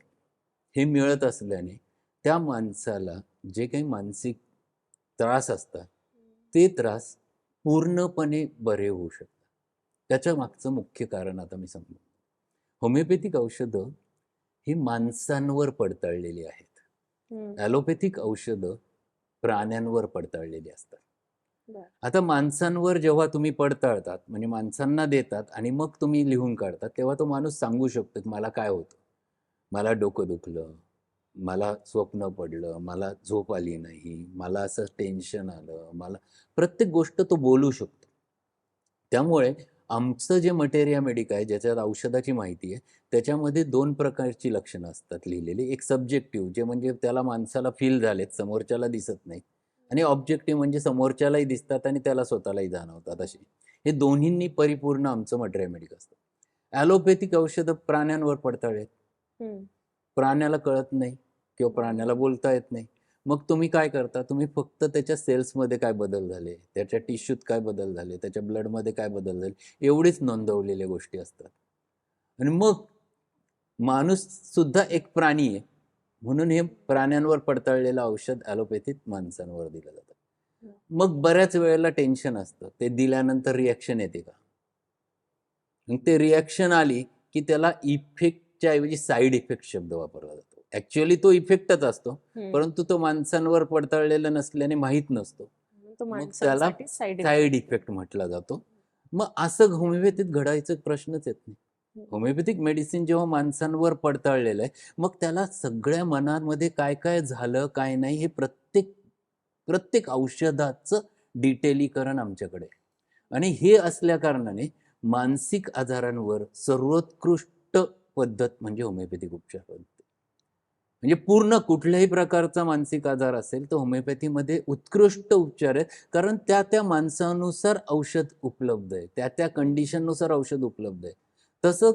हे मिळत असल्याने त्या माणसाला जे काही मानसिक त्रास असतात, ते त्रास पूर्णपणे बरे होऊ शकतात. त्याच्या मागचं मुख्य कारण आता मी सांगतो. होमिओपॅथिक औषधं ही माणसांवर पडताळलेली आहेत. हं. ॲलोपॅथिक औषधं प्राण्यांवर पडताळलेली असतात. बरं. आता माणसांवर जेव्हा तुम्ही पडताळतात, म्हणजे माणसांना देतात आणि मग तुम्ही लिहून काढतात, तेव्हा तो माणूस सांगू शकतो, की मला काय होतं? मला डोकं दुखलं, मला स्वप्न पडलं, मला झोप आली नाही, मला असं टेन्शन आलं, मला प्रत्येक गोष्ट तो बोलू शकतो. त्यामुळे आमचं जे मटेरिया मेडिका आहे, ज्याच्यात औषधाची माहिती आहे, त्याच्यामध्ये 2 प्रकारची लक्षणं असतात लिहिलेली. एक सब्जेक्टिव्ह, जे म्हणजे त्याला माणसाला फील झालेत, समोरच्याला दिसत नाही. आणि ऑब्जेक्टिव्ह म्हणजे समोरच्यालाही दिसतात आणि त्याला स्वतःलाही जाणवतात असे. हे दोन्हींनी परिपूर्ण आमचं मटेरिया मेडिका असतं. ॲलोपॅथिक औषधं प्राण्यांवर पडताळलेत. हं. प्राण्याला कळत नाही किंवा बरोबर. प्राण्याला बोलता येत नाही. मग तुम्ही काय करता? तुम्ही फक्त त्याच्या सेल्समध्ये काय बदल झाले, त्याच्या टिश्यूत काय बदल झाले, त्याच्या ब्लडमध्ये काय बदल झाले, एवढीच नोंदवलेल्या गोष्टी असतात. आणि मग माणूस सुद्धा एक प्राणी आहे. म्हणून हे प्राण्यांवर पडताळलेलं औषध ॲलोपॅथीत माणसांवर दिलं जातं. हं. मग बऱ्याच वेळेला टेन्शन असतं. ते दिल्यानंतर रिएक्शन येते का? मग ते रिएक्शन आली, की त्याला इफेक्टच्या ऐवजी साइड इफेक्ट शब्द वापरला जातो. ॲक्चुअली तो इफेक्टच असतो, हं. परंतु तो माणसांवर पडताळलेला नसल्याने माहीत नसतो. म्हणून तो मग त्याला माणसांसाठी साइड इफेक्ट. साइड इफेक्ट म्हटला जातो. मग असं होमिओपॅथीत घडायचा प्रश्नच येत नाही. हं. होमिओपॅथिक मेडिसिन जेव्हा माणसांवर पडताळलेलं आहे, मग त्याला सगळ्या मनामध्ये काय-काय झालं, काय नाही, हे प्रत्येक प्रत्येक औषधाचं डिटेलीकरण आमच्याकडे आहे. आणि हे असल्याकारणाने मानसिक आजारांवर सर्वोत्कृष्ट पद्धत म्हणजे होमिओपॅथिक उपचार पद्धती. म्हणजे पूर्ण कुठल्याही प्रकारचा मानसिक आजार असेल, तर होमिओपॅथीमध्ये उत्कृष्ट उपचार आहेत. कारण त्या माणसानुसार औषध उपलब्ध आहे. त्या कंडिशननुसार औषध उपलब्ध आहे. तसं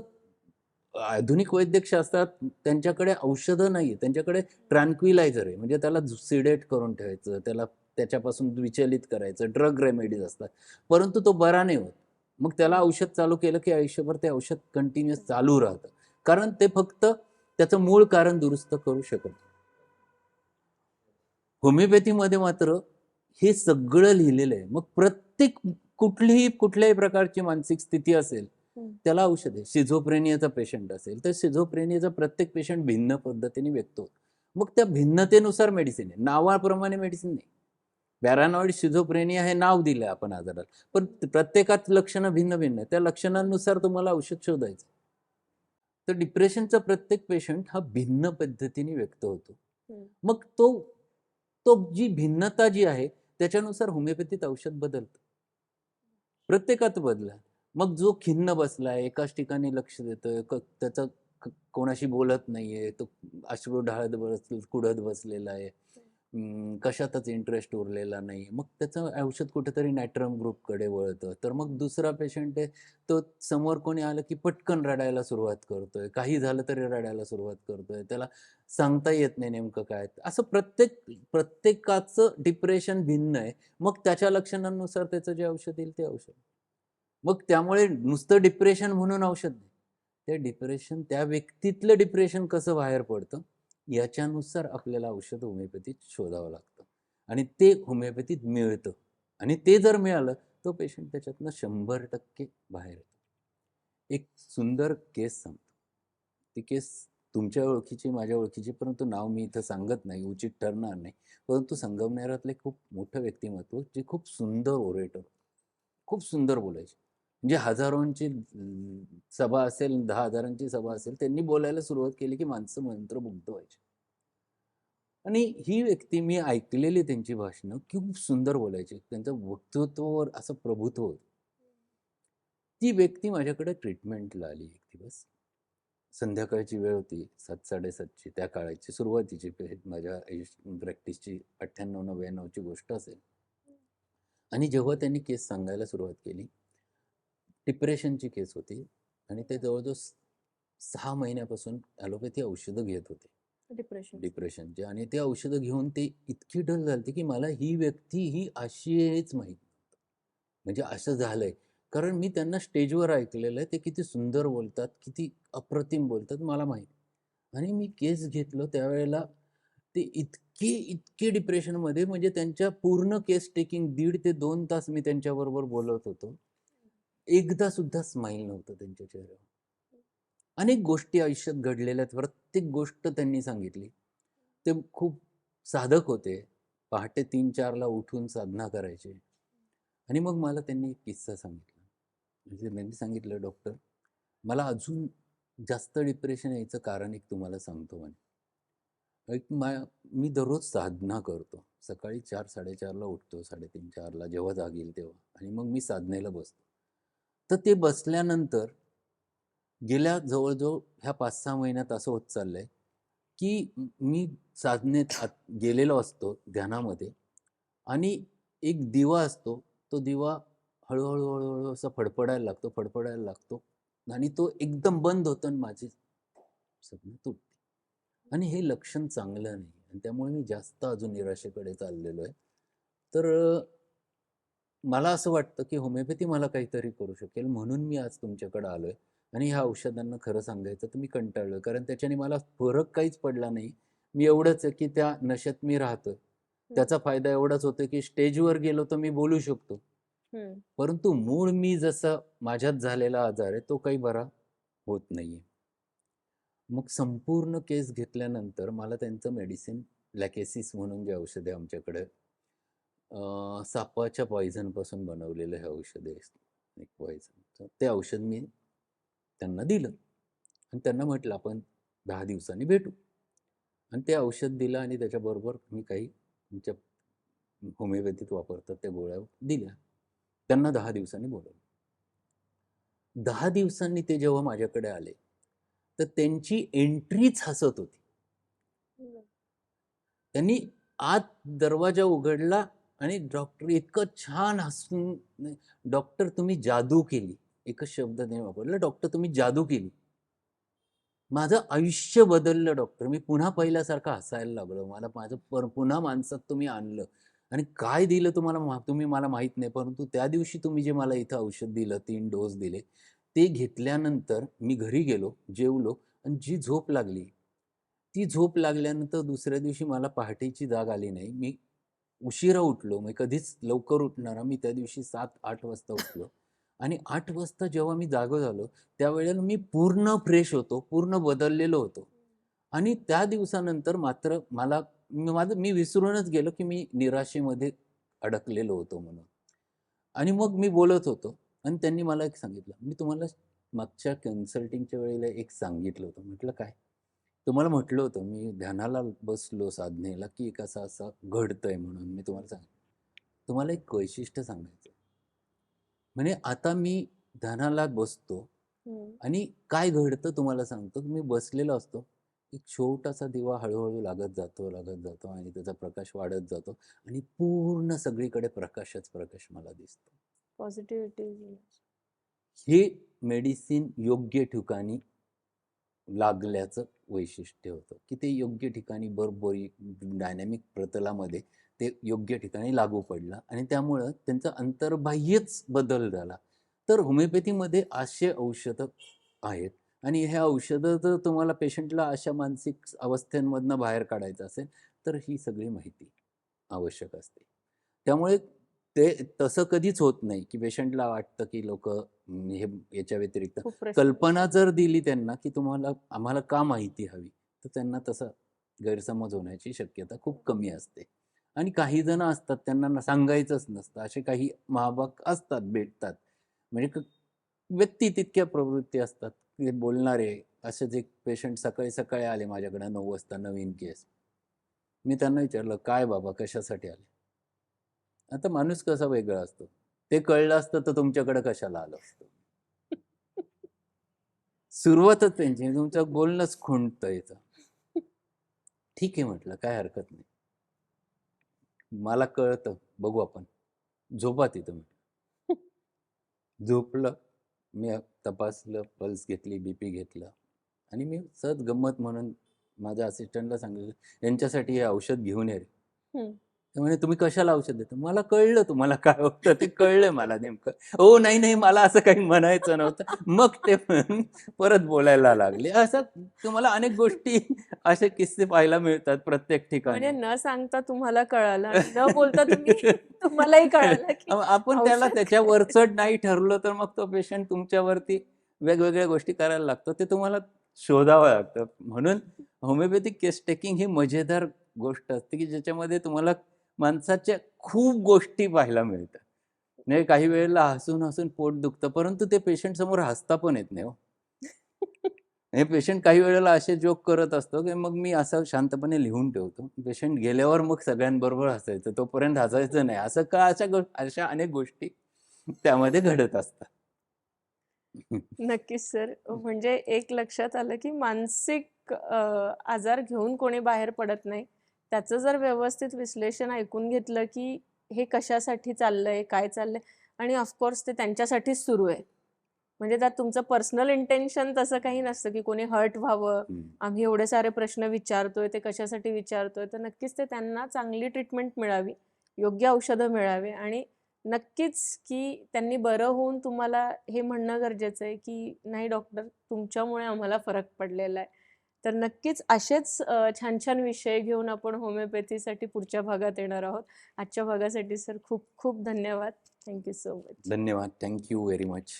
आधुनिक वैद्यकशास्त्रात त्यांच्याकडे औषधं नाही आहेत. त्यांच्याकडे ट्रँक्विलायझर आहे. म्हणजे त्याला सिडेट करून ठेवायचं, त्याला त्याच्यापासून विचलित करायचं, ड्रग रेमेडीज असतात. परंतु तो बरा नाही होत. मग त्याला औषध चालू केलं, की आयुष्यभर ते औषध कंटिन्युअस चालू राहतं. कारण ते फक्त त्याचं मूळ कारण दुरुस्त करू शकत नाही. होमिओपॅथीमध्ये मात्र हे सगळं लिहिलेलं आहे. मग प्रत्येक कुठल्याही प्रकारची मानसिक स्थिती असेल, हं. त्याला औषध आहे. शिझोफ्रेनियाचा पेशंट असेल, तर शिझोफ्रेनियाचा प्रत्येक पेशंट भिन्न पद्धतीने व्यक्त होतो. मग त्या भिन्नतेनुसार मेडिसिन आहे, नावाप्रमाणे मेडिसिन नाही. पॅरानॉइड शिझोफ्रेनिया हे नाव दिलं आपण आजाराला, पण प्रत्येकात लक्षणं भिन्न भिन्न आहे. त्या लक्षणांनुसार तुम्हाला औषध शोधायचं. तर डिप्रेशनचा प्रत्येक पेशंट हा भिन्न पद्धतीने व्यक्त होतो. मग तो तो जी भिन्नता जी आहे त्याच्यानुसार होमिओपॅथीत औषध बदलतं. प्रत्येकात बदला. मग जो खिन्न बसलाय, एकाच ठिकाणी लक्ष देतोय, त्याचा कोणाशी बोलत नाहीये, तो अश्रू ढाळत कुढत बसलेला आहे, कशातच इंटरेस्ट उरलेला नाही, मग त्याचं औषध कुठेतरी नॅट्रम ग्रुपकडे वळतं. तर मग दुसरा पेशंट आहे, तो समोर कोणी आलं की पटकन रडायला सुरुवात करतोय, काही झालं तरी रडायला सुरुवात करतोय, त्याला सांगता येत नाही नेमकं काय. असं प्रत्येकाचं डिप्रेशन भिन्न आहे. मग त्याच्या लक्षणांनुसार त्याचं जे औषध येईल ते औषध. मग त्यामुळे नुसतं डिप्रेशन म्हणून औषध नाही. त्या व्यक्तीतलं डिप्रेशन कसं बाहेर पडतं याच्यानुसार आपल्याला औषध होमिओपॅथीत शोधावं लागतं आणि ते होमिओपॅथीत मिळतं. आणि ते जर मिळालं तो पेशंट त्याच्यातनं 100% बाहेर येतो. एक सुंदर केस सांगतो. ती केस तुमच्या ओळखीची, माझ्या ओळखीची, परंतु नाव मी इथं सांगत नाही, उचित ठरणार नाही. परंतु संगमनेरातले खूप मोठं व्यक्तिमत्व, जे खूप सुंदर ओरेटर, खूप सुंदर बोलायचे. म्हणजे हजारोंची सभा असेल, 10,000ची सभा असेल, त्यांनी बोलायला सुरुवात केली की माणसं मंत्रमुग्ध व्हायची. आणि ही व्यक्ती मी ऐकलेली त्यांची भाषणं खूप सुंदर बोलायची. त्यांचं वक्तृत्वावर असं प्रभुत्व होतं. ती व्यक्ती माझ्याकडे ट्रीटमेंटला आली एक दिवस. संध्याकाळची वेळ होती, 7:00-7:30ची त्या काळाची सुरुवातीची माझ्या प्रॅक्टिसची 98-99ची गोष्ट असेल. आणि जेव्हा त्यांनी केस सांगायला सुरुवात केली, डिप्रेशनची केस होती आणि ते जवळजवळ 6 महिन्यापासून ॲलोपॅथी औषधं घेत होते डिप्रेशनचे. आणि ते औषधं घेऊन ते इतकी डल झाली की मला ही व्यक्ती ही अशी आहेच माहीत नव्हतं. म्हणजे असं झालंय. कारण मी त्यांना स्टेजवर ऐकलेलं आहे, ते किती सुंदर बोलतात, किती अप्रतिम बोलतात मला माहीत. आणि मी केस घेतलं त्यावेळेला ते इतके डिप्रेशनमध्ये, म्हणजे त्यांच्या पूर्ण केस टेकिंग 1.5 ते 2 तास मी त्यांच्याबरोबर बोलत होतो. एकदा सुद्धा स्माईल नव्हतं त्यांच्या चेहऱ्यावर. अनेक गोष्टी आयुष्यात घडलेल्या आहेत, प्रत्येक गोष्ट त्यांनी सांगितली. ते खूप साधक होते. पहाटे 3-4ला उठून साधना करायचे. आणि मग मला त्यांनी एक किस्सा सांगितला. म्हणजे त्यांनी सांगितलं, "डॉक्टर, मला अजून जास्त डिप्रेशन यायचं कारण एक तुम्हाला सांगतो म्हणे. मी दररोज साधना करतो. सकाळी 4-4:30ला उठतो, 3:30-4ला जेव्हा जाग येईल तेव्हा. आणि मग मी साधनेला बसतो. तर ते बसल्यानंतर गेल्या जवळजवळ ह्या 5-6 महिन्यात असं होत चाललंय, की मी साधनेत गेलेलो असतो ध्यानामध्ये आणि एक दिवा असतो. तो दिवा हळू-हळू, हळूहळू असा फडफडायला लागतो आणि तो एकदम बंद होतो आणि माझी साधना तुटते. आणि हे लक्षण चांगलं नाही आणि त्यामुळे मी जास्त अजून निराशेकडे चाललेलो आहे. तर मला असं वाटतं की होमिओपॅथी मला काहीतरी करू शकेल, म्हणून मी आज तुमच्याकडे आलोय. आणि ह्या औषधांना खरं सांगायचं तर मी कंटाळलोय, कारण त्याच्याने मला फरक काहीच पडला नाही. मी एवढंच आहे की त्या नशेत मी राहतोय. त्याचा फायदा एवढाच होतो की स्टेजवर गेलो तर मी बोलू शकतो. परंतु मूळ मी जसं माझ्यात झालेला आजार आहे तो काही बरा होत नाहीये. मग संपूर्ण केस घेतल्यानंतर मला त्यांचं मेडिसिन, लॅकेसिस म्हणून जे औषध आहे आमच्याकडे, सापाच्या पॉइझनपासून बनवलेलं हे औषध आहे, एक पॉइझन. तर ते औषध मी त्यांना दिलं आणि त्यांना म्हटलं आपण 10 दिवसांनी भेटू. आणि ते औषध दिलं आणि त्याच्याबरोबर मी काही तुमच्या होमिओपॅथीत वापरतात त्या गोळ्या दिल्या. त्यांना 10 दिवसांनी बोलवलं. 10 दिवसांनी ते जेव्हा माझ्याकडे आले, तर त्यांची एंट्रीच हसत होती. त्यांनी आत दरवाजा उघडला आणि डॉक्टर इतकं छान हसून, "डॉक्टर तुम्ही जादू केली." एकच शब्द त्यांनी वापरला, "डॉक्टर तुम्ही जादू केली. माझं आयुष्य बदललं डॉक्टर. मी पुन्हा पहिल्यासारखं हसायला लागलो. मला माझं पुन्हा माणसात तुम्ही आणलं आणि काय दिलं तुम्हाला तुम्ही मला माहीत नाही. परंतु त्या दिवशी तुम्ही जे मला इथं औषध दिलं, 3 डोस दिले, ते घेतल्यानंतर मी घरी गेलो, जेवलो आणि जी झोप लागली, ती झोप लागल्यानंतर दुसऱ्या दिवशी मला पहाटेची जाग आली नाही. मी उशिरा उठलो. मी कधीच लवकर उठणारा. मी त्या दिवशी 7-8 वाजता उठलो आणि 8 वाजता जेव्हा मी जागं झालो, त्यावेळेला मी पूर्ण फ्रेश होतो, पूर्ण बदललेलो होतो. आणि त्या दिवसानंतर मात्र मी विसरूनच गेलो की मी निराशेमध्ये अडकलेलो होतो म्हणून. आणि मग मी बोलत होतो आणि त्यांनी मला एक सांगितलं, "मी तुम्हाला मागच्या कन्सल्टिंगच्या वेळेला एक सांगितलं होतं." म्हटलं, "काय?" "तुम्हाला म्हटलं होतं मी ध्यानाला बसलो साधनेला की एक असं-असं घडतंय म्हणून मी तुम्हाला सांगितलं. तुम्हाला एक वैशिष्ट्य सांगायचं म्हणजे आता मी ध्यानाला बसतो हम्म. आणि काय घडतं तुम्हाला सांगतो. मी बसलेलो असतो. एक छोटासा दिवा हळू-हळू लागत जातो आणि त्याचा प्रकाश वाढत जातो आणि पूर्ण सगळीकडे प्रकाशच प्रकाश मला दिसतो. पॉझिटिव्हिटी. हे मेडिसिन योग्य ठिकाणी लागल्याचं वैशिष्ट्य होतं, की ते योग्य ठिकाणी बरोबरी डायनॅमिक प्रतलामध्ये ते योग्य ठिकाणी लागू पडलं आणि त्यामुळं त्यांचा अंतर्बाह्यच बदल झाला. तर होमिओपॅथीमध्ये असे औषधं आहेत आणि ह्या औषधं जर तुम्हाला पेशंटला अशा मानसिक अवस्थांमधनं बाहेर काढायचं असेल, तर ही सगळी माहिती आवश्यक असते. त्यामुळे ते तसं कधीच होत नाही, की पेशंटला वाटतं, की लोकं हे याच्या व्यतिरिक्त खूप प्रश्न कल्पना जर दिली त्यांना, की आम्हाला का माहिती हवी, तर त्यांना तसा गैरसमज होण्याची शक्यता खूप कमी असते. आणि काही जण असतात त्यांना सांगायचंच नसतं. असे काही महाभाग असतात, भेटतात. म्हणजे व्यक्ती तितक्या प्रवृत्ती असतात, की बोलणारे. असेच एक पेशंट सकाळी-सकाळी आले माझ्याकडे 9 वाजता नवीन केस. मी त्यांना विचारलं, "काय बाबा कशासाठी आले?" आता माणूस कसा वेगळा असतो. ते कळलं असतं तर तुमच्याकडे कशाला आलं असतं. सुरुवातच त्यांची तुमचं बोलणंच खुंटतं याचं. ठीक आहे म्हटलं, काय हरकत नाही. मला कळतं, बघू आपण. झोपा तिथं म्हटलं. झोपलं. मी तपासलं, पल्स घेतली, बीपी घेतलं आणि मी सहज गंमत म्हणून माझ्या असिस्टंटला सांगितलं, "यांच्यासाठी हे औषध घेऊन ये रे." हम्म. ते म्हणे, "तुम्ही कशाला औषध देता?" मला कळलं तुम्हाला काय होतं ते कळलं मला नेमकं. "हो, नाही, नाही मला असं काही म्हणायचं नव्हतं." मग ते परत बोलायला लागले. असं तुम्हाला अनेक गोष्टी असे किस्से पाहायला मिळतात प्रत्येक म्हणजे ठिकाणी. न सांगता तुम्हाला कळालं आणि न बोलता तुम्हालाही कळालं की आपण त्याला औषध त्याच्या काय. वरचढ नाही ठरलं तर मग तो पेशंट तुमच्यावरती वेगवेगळ्या गोष्टी करायला लागतो. ते तुम्हाला शोधावं लागतं. म्हणून होमिओपॅथिक केस टेकिंग ही मजेदार गोष्ट असते, की ज्याच्यामध्ये तुम्हाला माणसाच्या खूप गोष्टी पाहायला मिळतात. म्हणजे काही वेळेला हसून-हसून पोट दुखतं, परंतु ते पेशंट समोर हसता पण येत नाही हो. हे पेशंट काही वेळेला असे जोक करत असतो, की मग मी असं शांतपणे लिहून ठेवतो. पेशंट गेल्यावर मग सगळ्यांबरोबर हसायचं. तोपर्यंत हसायचं नाही. असं का अशा अनेक गोष्टी त्यामध्ये घडत असतात. नक्कीच सर. म्हणजे एक लक्षात आलं, की मानसिक आजार घेऊन कोणी बाहेर पडत नाही. त्याचं जर व्यवस्थित विश्लेषण ऐकून घेतलं, की हे कशासाठी चाललंय, काय चाललंय आणि ऑफकोर्स ते त्यांच्यासाठीच सुरू आहे. म्हणजे त्यात तुमचं पर्सनल इंटेन्शन तसं काही नसतं, की कोणी हर्ट व्हावं, आम्ही एवढे सारे प्रश्न विचारतोय, ते कशासाठी विचारतोय. तर नक्कीच ते त्यांना चांगली ट्रीटमेंट मिळावी, योग्य औषधं मिळावी आणि नक्कीच की त्यांनी बरं होऊन तुम्हाला हे म्हणणं गरजेचं आहे, की "नाही डॉक्टर, तुमच्यामुळे आम्हाला फरक पडलेला आहे." तर नक्कीच असेच छान-छान विषय घेऊन आपण होमिओपॅथीसाठी पुढच्या भागात येणार आहोत. आजच्या भागासाठी सर खूप खूप धन्यवाद. Thank so much. धन्यवाद. Thank you very much.